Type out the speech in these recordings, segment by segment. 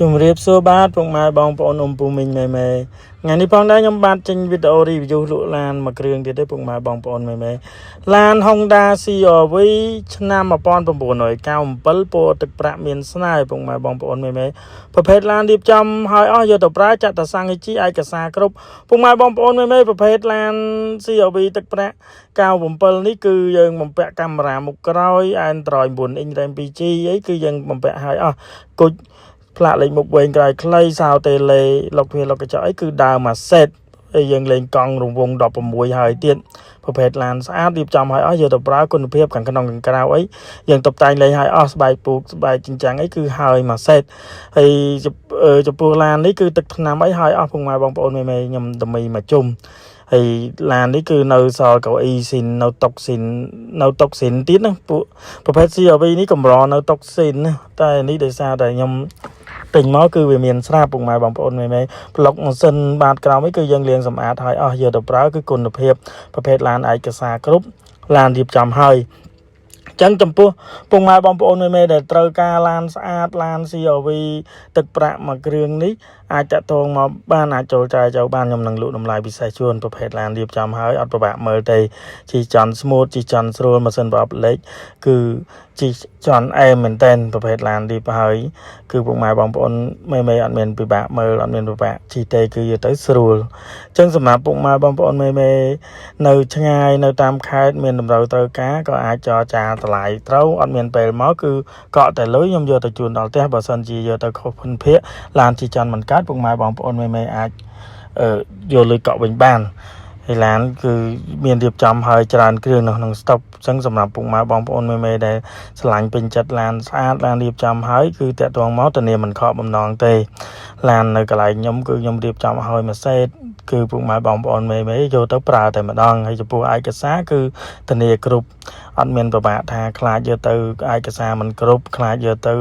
ជំរាបសួរបាទពុកម៉ែបងប្អូនពូមីងម៉ែថ្ងៃនេះផងដែរខ្ញុំបានចេញវីដេអូរីវីយូលក់ឡានមួយគ្រឿងទៀតទេពុកម៉ែបងប្អូនម៉ែឡាន Honda CR-V ឆ្នាំ1997ពណ៌ទឹកប្រាក់មានស្នើពុកម៉ែបងប្អូនម៉ែប្រភេទឡានរៀបចំឲ្យអស់យកទៅប្រើចាត់តសង្ឃជីឯកសារគ្រប់ពុកម៉ែបងប្អូនម៉ែប្រភេទឡាន CR-V ទឹកប្រាក់97នេះគឺយើងបំពាក់កាមេរ៉ាមុខក្រោយ Android 9 inch RAM 2G អីគឺយើងបំពាក់ឲ្យអស់គុជផ្លាកលេខមុខវែងក្រោយខ្លីសោតេលេលុកវាលុកកញ្ចក់អីគឺដើមមួយសេតហើយយើងលេងកង់រង្វង់16ហើយទៀតប្រភេទឡានស្អាតរៀបចំឲ្យអស់យកទៅប្រើគុណភាពខាងក្នុងខាងក្រៅអីយើងតុបតែងលេងឲ្យអស់ស្បែកពូកស្បែកចិញ្ចាំងអីគឺហើយមួយសេតហើយចំពោះឡាននេះគឺទឹកថ្នាំអីហើយអស់ពុកម៉ែបងប្អូនម៉ែខ្ញុំតែមួយជុំហើយឡាននេះគឺនៅសល់កៅអីស៊ីននៅតុកស៊ីនទៀតណាពួកប្រភេទ CR-V នេះកម្រនៅតុកស៊ីនណាតែនេះដោយសារតែខ្ញុំទិញមកគឺវាមានស្រាប់ពុកម៉ែបងប្អូនម៉ែប្លុកម៉ាស៊ីនបាតក្រោមនេះគឺយើងលាងសម្អាតឲ្យអស់យកទៅប្រើគឺគុណភាពប្រភេទឡានឯកសារគ្រប់ឡានរៀបចំហើយចឹងចំពោះពុកម៉ែបងប្អូនម៉ែដែលត្រូវការឡានស្អាតឡាន CR-V ទឹកប្រាក់មួយគ្រឿងនេះអាចតាក់ទងមកបានអាចចូលចែកចូលបានខ្ញុំនឹងលក់តម្លៃពិសេសជូនប្រភេទឡានរៀបចំហើយអត់ពិបាកមើលទេជីចន់ស្មូតជីចន់ស្រួលម៉ាស៊ីនប្រអប់លេខគឺជីចន់អែមមែនតែនប្រភេទឡានរៀបហើយគឺពុកម៉ែបងប្អូនម៉ែអត់មានពិបាកមើលអត់មានពិបាកជីទេគឺយកទៅស្រួលចឹងសម្រាប់ពុកម៉ែបងប្អូនម៉ែនៅឆ្ងាយនៅតាមខេត្តមានតម្រូវត្រូវការក៏អាចចរចាតម្លៃត្រូវអត់មានពេលមកគឺកក់តែលុយខ្ញុំយកទៅជូនដល់ផ្ទះបើសិនជាយកទៅខុសភិនភាគឡានជីចន់មិនកើតពុកម៉ែបងប្អូនម៉ែអាចយកលុយកក់វិញបានហើយឡានគឺមានរៀបចំហើយច្រើនគ្រឿងនៅក្នុងស្តុកអញ្ចឹងសម្រាប់ពុកម៉ែបងប្អូនម៉ែដែលឆ្លាញ់ពេញចិត្តឡានស្អាតឡានរៀបចំហើយគឺតាក់ទងមកធានាមិនខកបំណងទេឡាននៅកន្លែងខ្ញុំគឺខ្ញុំរៀបចំឲ្យមួយសេតគឺពុកម៉ែបងប្អូនម៉ែយកទៅប្រើតែម្ដងហើយចំពោះឯកសារគឺធានាគ្រប់អត់មានប្របាកថាខ្លាចយកទៅឯកសារមិនគ្រប់ខ្លាចយកទៅ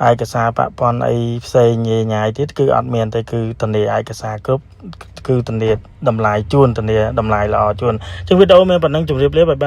ឯកសារប៉ប៉ុនអីផ្សេងញ៉ាយទៀតគឺអត់មានទេគឺធានាឯកសារគ្រប់គឺធានាតម្លៃជូនធានាតម្លៃល្អជូនអញ្ចឹងវីដេអូមានប៉ុណ្ណឹងជម្រាបលាបាយ